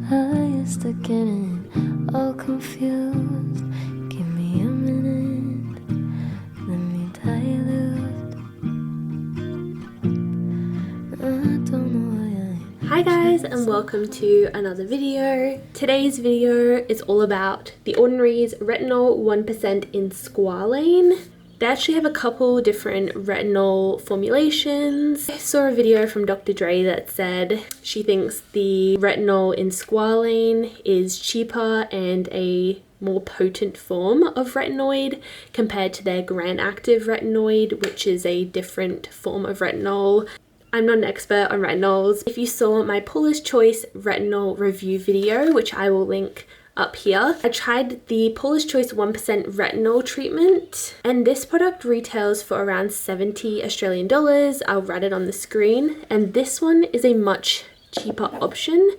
I used to getting all confused. Give me a minute, let me dilute. I don't know why Hi guys, and welcome to another video. Today's video is all about The Ordinary's Retinol 1% in Squalane. They actually have a couple different retinol formulations. I saw a video from Dr. Dre that said she thinks the retinol in Squalane is cheaper and a more potent form of retinoid compared to their gram active retinoid, which is a different form of retinol. I'm not an expert on retinols. If you saw my Paula's Choice retinol review video, which I will link up here, I tried the Paula's Choice 1% retinol treatment, and this product retails for around 70 Australian dollars. I'll write it on the screen, and this one is a much cheaper option.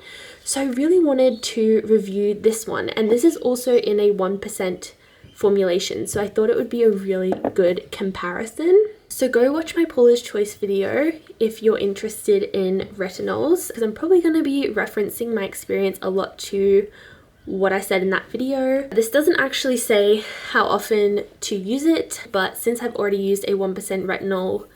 So I really wanted to review this one, and this is also in a 1% formulation, so I thought it would be a really good comparison. So go watch my Paula's Choice video if you're interested in retinols, because I'm probably going to be referencing my experience a lot to what I said in that video. This doesn't actually say how often to use it, but since I've already used a 1% retinol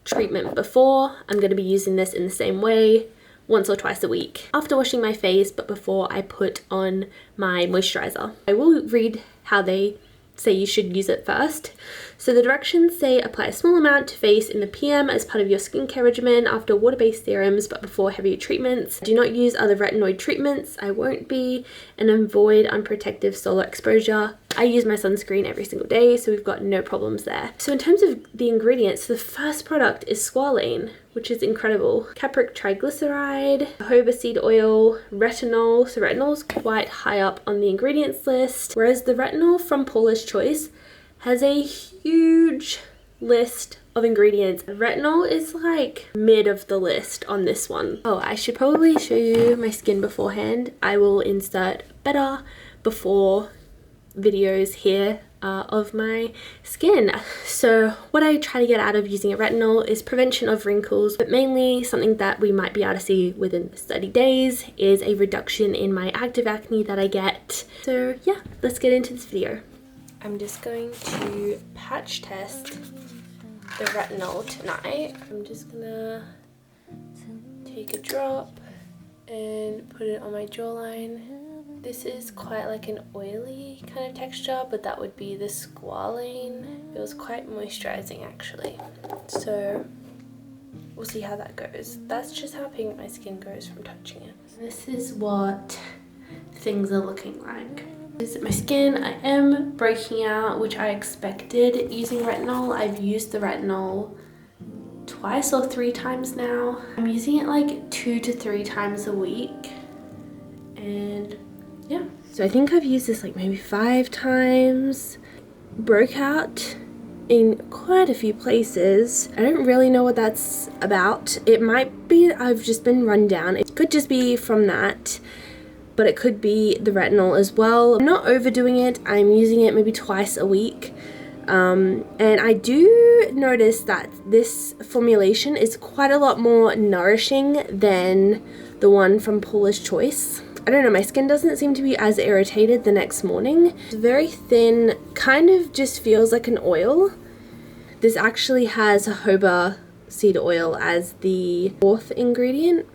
treatment before, I'm going to be using this in the same way, once or twice a week after washing my face, but before I put on my moisturizer. I will read how they say you should use it first. So the directions say apply a small amount to face in the PM as part of your skincare regimen after water-based serums but before heavy treatments. Do not use other retinoid treatments, I won't be, and avoid unprotected solar exposure. I use my sunscreen every single day, so we've got no problems there. So in terms of the ingredients, the first product is Squalane, which is incredible. Capric triglyceride, jojoba seed oil, retinol. So retinol's quite high up on the ingredients list, whereas the retinol from Paula's Choice has a huge list of ingredients. Retinol is like mid of the list on this one. Oh, I should probably show you my skin beforehand. I will insert better before videos here of my skin. So what I try to get out of using a retinol is prevention of wrinkles, but mainly something that we might be able to see within 30 days is a reduction in my active acne that I get. So yeah, let's get into this video. I'm just going to patch test the retinol tonight. I'm just gonna take a drop and put it on my jawline. This is quite like an oily kind of texture, but that would be the Squalane. Feels quite moisturizing actually. So we'll see how that goes. That's just how pink my skin goes from touching it. This is what things are looking like. This is my skin. I am breaking out, which I expected using retinol. I've used the retinol twice or 3 times now. I'm using it like 2 to 3 times a week, and yeah. So I think I've used this like maybe 5 times. Broke out in quite a few places. I don't really know what that's about. It might be I've just been run down. It could just be from that, but it could be the retinol as well. I'm not overdoing it. I'm using it maybe twice a week. And I do notice that this formulation is quite a lot more nourishing than the one from Paula's Choice. I don't know, my skin doesn't seem to be as irritated the next morning. It's very thin, kind of just feels like an oil. This actually has jojoba seed oil as the 4th ingredient.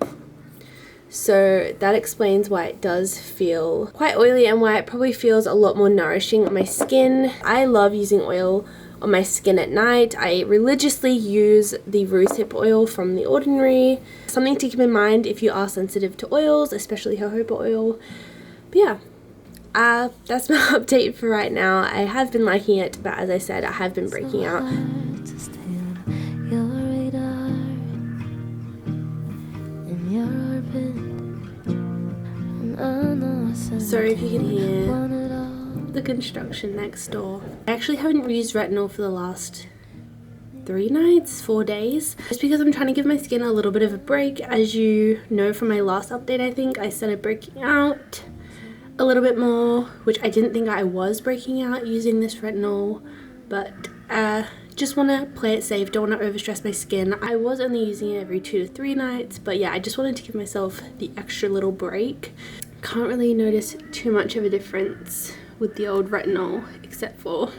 So that explains why it does feel quite oily and why it probably feels a lot more nourishing on my skin. I love using oil on my skin at night. I religiously use the rosehip oil from The Ordinary. Something to keep in mind if you are sensitive to oils, especially jojoba oil. But yeah, that's my update for right now. I have been liking it, but as I said, I have been breaking out. Sorry if you can hear the construction next door. I actually haven't used retinol for the last 4 days, just because I'm trying to give my skin a little bit of a break. As you know from my last update, I think I started breaking out a little bit more, which I didn't think I was breaking out using this retinol, but just want to play it safe, don't want to overstress my skin. I was only using it every 2 to 3 nights, but yeah, I just wanted to give myself the extra little break. Can't really notice too much of a difference with the old retinol except for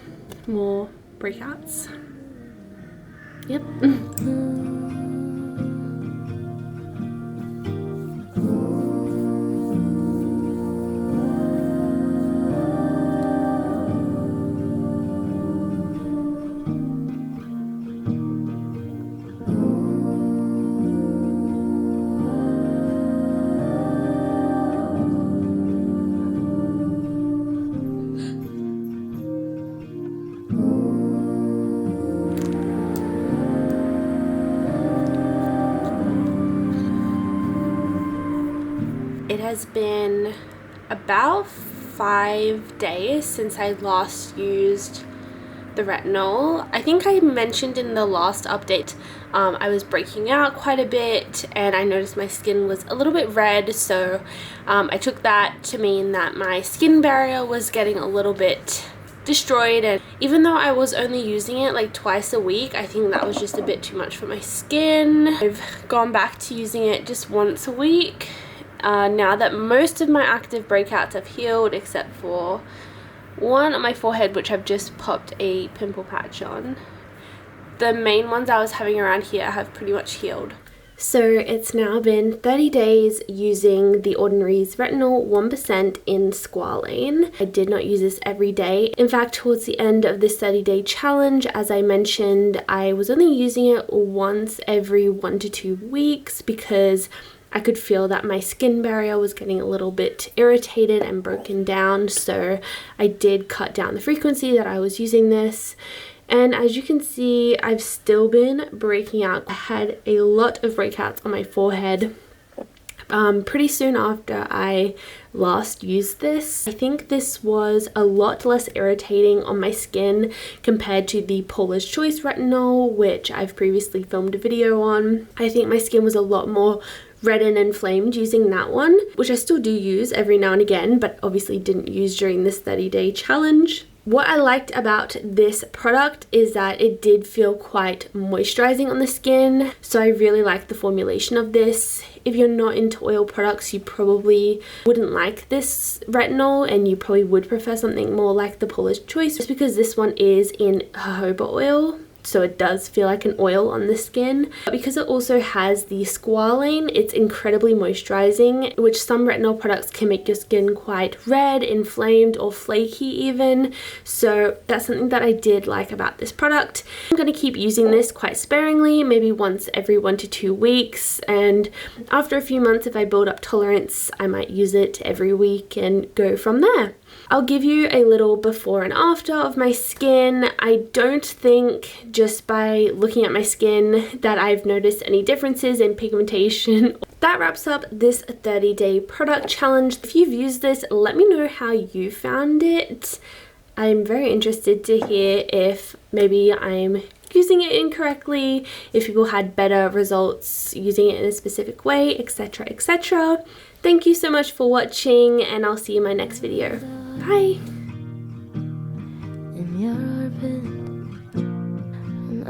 more breakouts. Yep. It has been about 5 days since I last used the retinol. I think I mentioned in the last update I was breaking out quite a bit and I noticed my skin was a little bit red, so I took that to mean that my skin barrier was getting a little bit destroyed, and even though I was only using it like twice a week, I think that was just a bit too much for my skin. I've gone back to using it just once a week now that most of my active breakouts have healed, except for one on my forehead which I've just popped a pimple patch on. The main ones I was having around here have pretty much healed. So it's now been 30 days using The Ordinary's Retinol 1% in Squalane. I did not use this every day. In fact, towards the end of this 30-day challenge, as I mentioned, I was only using it once every 1 to 2 weeks because I could feel that my skin barrier was getting a little bit irritated and broken down, so I did cut down the frequency that I was using this. And as you can see, I've still been breaking out. I had a lot of breakouts on my forehead pretty soon after I last used this. I think this was a lot less irritating on my skin compared to the Paula's Choice Retinol, which I've previously filmed a video on. I think my skin was a lot more red and inflamed using that one, which I still do use every now and again, but obviously didn't use during this 30-day challenge. What I liked about this product is that it did feel quite moisturizing on the skin, so I really like the formulation of this. If you're not into oil products, you probably wouldn't like this retinol and you probably would prefer something more like the Paula's Choice, just because this one is in jojoba oil, so it does feel like an oil on the skin. But because it also has the squalane, it's incredibly moisturizing, which some retinol products can make your skin quite red, inflamed, or flaky even. So that's something that I did like about this product. I'm going to keep using this quite sparingly, maybe once every 1 to 2 weeks, and after a few months, if I build up tolerance, I might use it every week and go from there. I'll give you a little before and after of my skin. I don't think just by looking at my skin that I've noticed any differences in pigmentation. That wraps up this 30-day product challenge. If you've used this, let me know how you found it. I'm very interested to hear if maybe I'm using it incorrectly, if people had better results using it in a specific way, etc, etc. Thank you so much for watching, and I'll see you in my next video. Bye! In your orbit, and